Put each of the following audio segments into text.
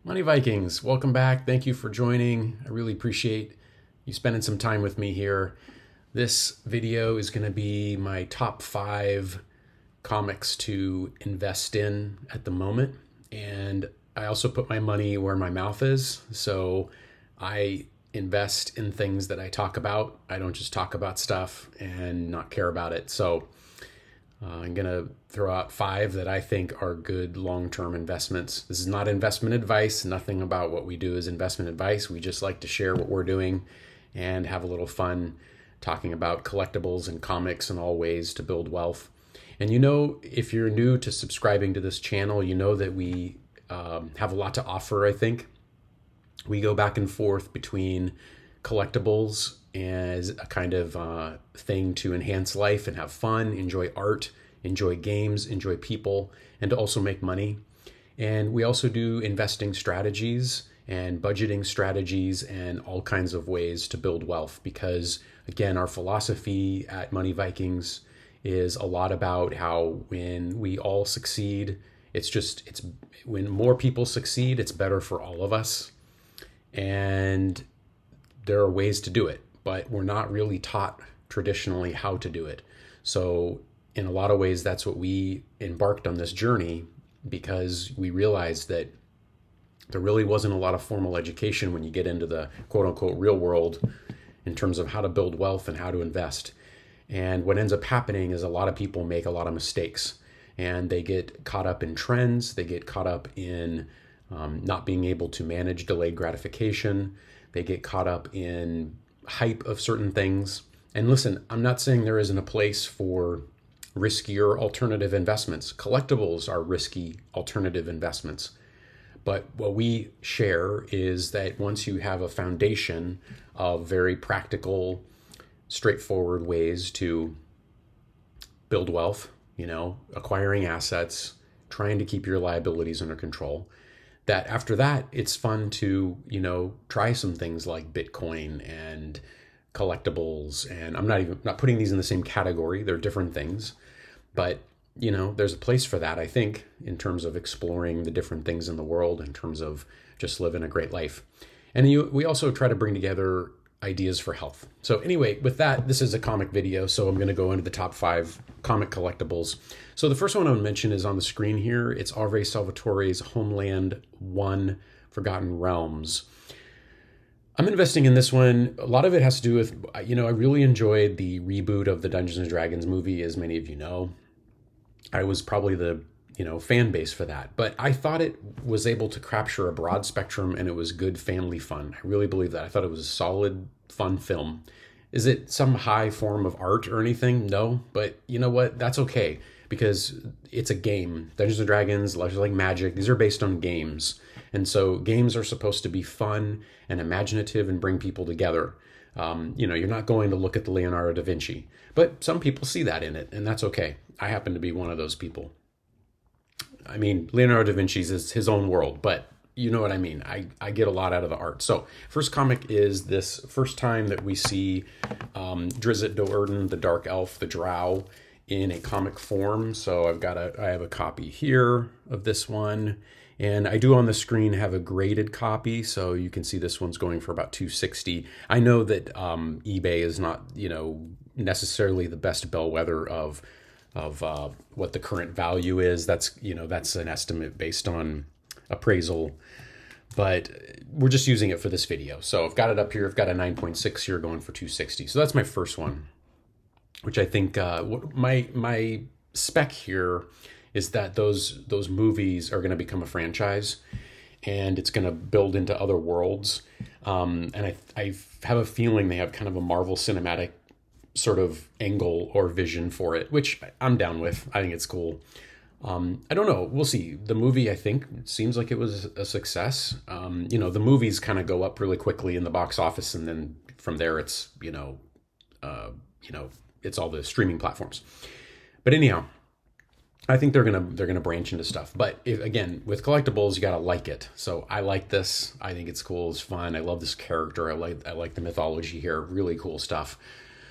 Money Vikings, welcome back. Thank you for joining. I really appreciate you spending some time with me here. This video is going to be my top 5 comics to invest in at the moment. And I also put my money where my mouth is. So I invest in things that I talk about. I don't just talk about stuff and not care about it. So I'm going to throw out 5 that I think are good long-term investments. This is not investment advice. Nothing about what we do is investment advice. We just like to share what we're doing and have a little fun talking about collectibles and comics and all ways to build wealth. And you know, if you're new to subscribing to this channel, you know that we have a lot to offer, I think. We go back and forth between collectibles as a kind of thing to enhance life and have fun, enjoy art, enjoy games, enjoy people, and to also make money. And we also do investing strategies and budgeting strategies and all kinds of ways to build wealth because, again, our philosophy at Money Vikings is a lot about how when we all succeed, it's when more people succeed, it's better for all of us. And there are ways to do it, but we're not really taught traditionally how to do it. So in a lot of ways, that's what we embarked on this journey because we realized that there really wasn't a lot of formal education when you get into the quote unquote real world in terms of how to build wealth and how to invest. And what ends up happening is a lot of people make a lot of mistakes and they get caught up in trends. They get caught up in not being able to manage delayed gratification. They get caught up in hype of certain things. And listen, I'm not saying there isn't a place for riskier alternative investments. Collectibles are risky alternative investments. But what we share is that once you have a foundation of very practical, straightforward ways to build wealth, acquiring assets, trying to keep your liabilities under control, that after that, it's fun to, try some things like Bitcoin and collectibles. And I'm not putting these in the same category. They're different things. But, there's a place for that, I think, in terms of exploring the different things in the world, in terms of just living a great life. And we also try to bring together ideas for health. So anyway, with that, this is a comic video. So I'm going to go into the top 5 comic collectibles. So the first one I want to mention is on the screen here. It's R.V. Salvatore's Homeland 1 Forgotten Realms. I'm investing in this one. A lot of it has to do with, I really enjoyed the reboot of the Dungeons and Dragons movie, as many of you know. I was probably the fan base for that, but I thought it was able to capture a broad spectrum and it was good family fun. I really believe that. I thought it was a solid, fun film. Is it some high form of art or anything? No, but you know what? That's okay because it's a game. Dungeons and Dragons, like Magic, these are based on games. And so games are supposed to be fun and imaginative and bring people together. You're not going to look at the Leonardo da Vinci, but some people see that in it, and that's okay. I happen to be one of those people. I mean, Leonardo da Vinci's is his own world, but you know what I mean. I get a lot out of the art. So first comic is this first time that we see Drizzt Do'Urden, the Dark Elf, the Drow, in a comic form. So I have a copy here of this one. And I do on the screen have a graded copy, so you can see this one's going for about $260. I know that eBay is not, necessarily the best bellwether of what the current value is. That's an estimate based on appraisal, but we're just using it for this video. So I've got it up here. I've got a 9.6 here going for $260. So that's my first one, which I think my spec here is that those movies are going to become a franchise and it's going to build into other worlds. And I have a feeling they have kind of a Marvel cinematic sort of angle or vision for it, which I'm down with. I think it's cool. I don't know. We'll see. The movie, I think, seems like it was a success. The movies kind of go up really quickly in the box office. And then from there, it's, it's all the streaming platforms. But anyhow, I think they're gonna branch into stuff. But again, with collectibles, you gotta like it. So I like this. I think it's cool. It's fun. I love this character. I like the mythology here. Really cool stuff.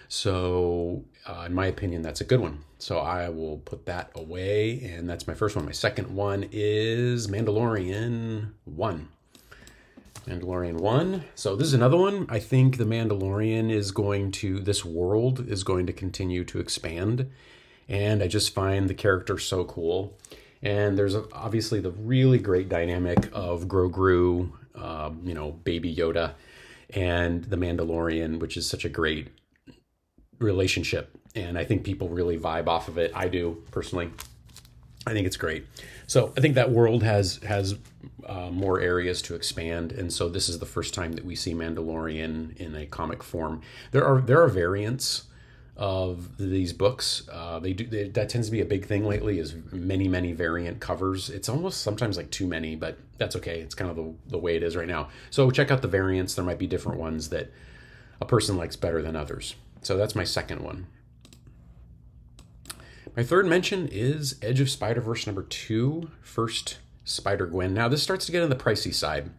So in my opinion, that's a good one. So I will put that away, and that's my first one. My second one is Mandalorian 1. Mandalorian 1. So this is another one. I think the Mandalorian is going to, this world is going to continue to expand. And I just find the character so cool. And there's obviously the really great dynamic of Grogu, you know, Baby Yoda, and the Mandalorian, which is such a great relationship. And I think people really vibe off of it. I do, personally. I think it's great. So I think that world has more areas to expand, and so this is the first time that we see Mandalorian in a comic form. There are variants of these books. That tends to be a big thing lately, is many variant covers. It's almost sometimes like too many, but that's okay. It's kind of the way it is right now. So check out the variants. There might be different ones that a person likes better than others. So that's my second one. My third mention is Edge of Spider-Verse number 2, First Spider-Gwen. Now this starts to get on the pricey side,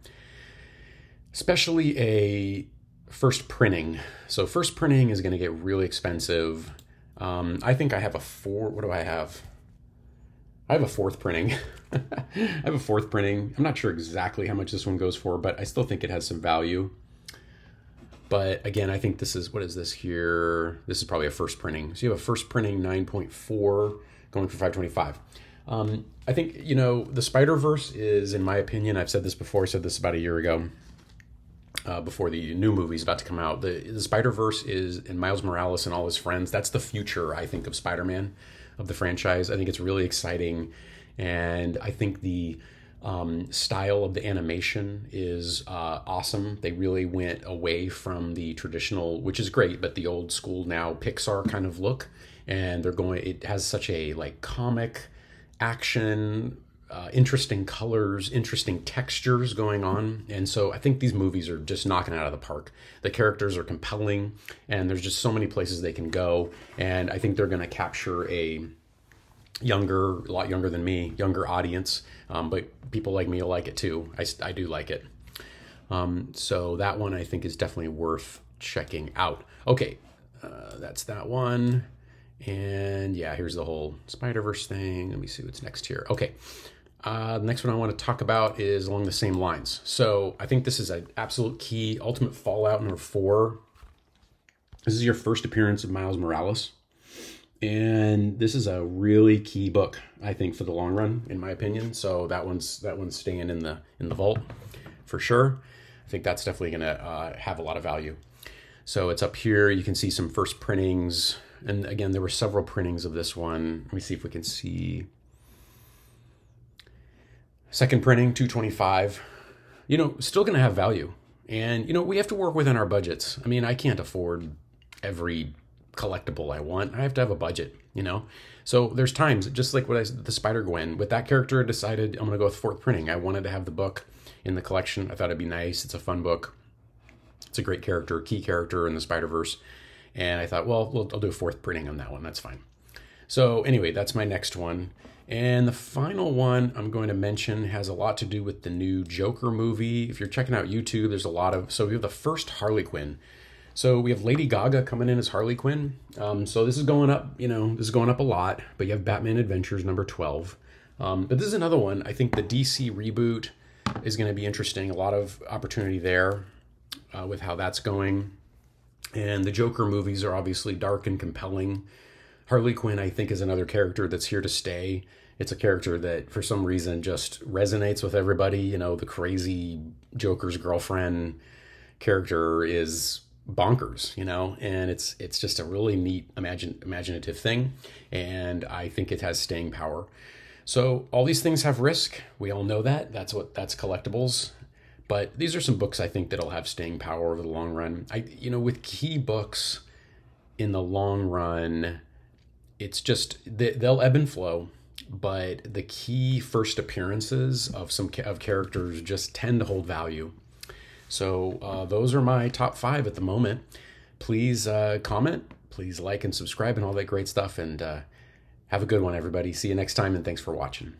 especially a first printing. So first printing is going to get really expensive. I think I have what do I have? I have a fourth printing. I have a fourth printing. I'm not sure exactly how much this one goes for, but I still think it has some value. But again, I think this is, what is this here? This is probably a first printing. So you have a first printing 9.4 going for $525. I think, you know, the Spider-Verse is, in my opinion, I've said this before, I said this about a year ago, before the new movie's about to come out. The Spider-Verse is, and Miles Morales and all his friends, that's the future, I think, of Spider-Man, of the franchise. I think it's really exciting. And I think the style of the animation is awesome. They really went away from the traditional, which is great, but the old school now Pixar kind of look. And it has such a like comic action, interesting colors, interesting textures going on. And so I think these movies are just knocking it out of the park. The characters are compelling, and there's just so many places they can go. And I think they're going to capture a lot younger than me, younger audience. But people like me will like it too. I do like it. So that one I think is definitely worth checking out. Okay, that's that one. And yeah, here's the whole Spider-Verse thing. Let me see what's next here. Okay. The next one I want to talk about is along the same lines. So I think this is an absolute key. Ultimate Fallout number 4. This is your first appearance of Miles Morales. And this is a really key book, I think, for the long run, in my opinion. So that one's staying in the vault for sure. I think that's definitely going to have a lot of value. So it's up here. You can see some first printings. And again, there were several printings of this one. Let me see if we can see. Second printing, $225. You know, still going to have value. And, you know, we have to work within our budgets. I mean, I can't afford every collectible I want. I have to have a budget, you know? So there's times, just like the Spider-Gwen, with that character, I decided I'm going to go with fourth printing. I wanted to have the book in the collection. I thought it'd be nice. It's a fun book. It's a great character, key character in the Spider-Verse. And I thought, well, I'll do a fourth printing on that one. That's fine. So anyway, that's my next one. And the final one I'm going to mention has a lot to do with the new Joker movie. If you're checking out YouTube, there's a lot of, so we have the first Harley Quinn. So we have Lady Gaga coming in as Harley Quinn. So this is going up, you know, this is going up a lot, but you have Batman Adventures number 12. But this is another one. I think the DC reboot is going to be interesting. A lot of opportunity there with how that's going. And the Joker movies are obviously dark and compelling. Harley Quinn, I think, is another character that's here to stay. It's a character that, for some reason, just resonates with everybody. You know, the crazy Joker's girlfriend character is bonkers, you know, and it's just a really neat, imaginative thing. And I think it has staying power. So all these things have risk. We all know that. That's collectibles. But these are some books I think that'll have staying power over the long run. You know, with key books in the long run, it's just, they'll ebb and flow, but the key first appearances of characters just tend to hold value. So those are my top 5 at the moment. Please comment, please like and subscribe and all that great stuff. And have a good one, everybody. See you next time, and thanks for watching.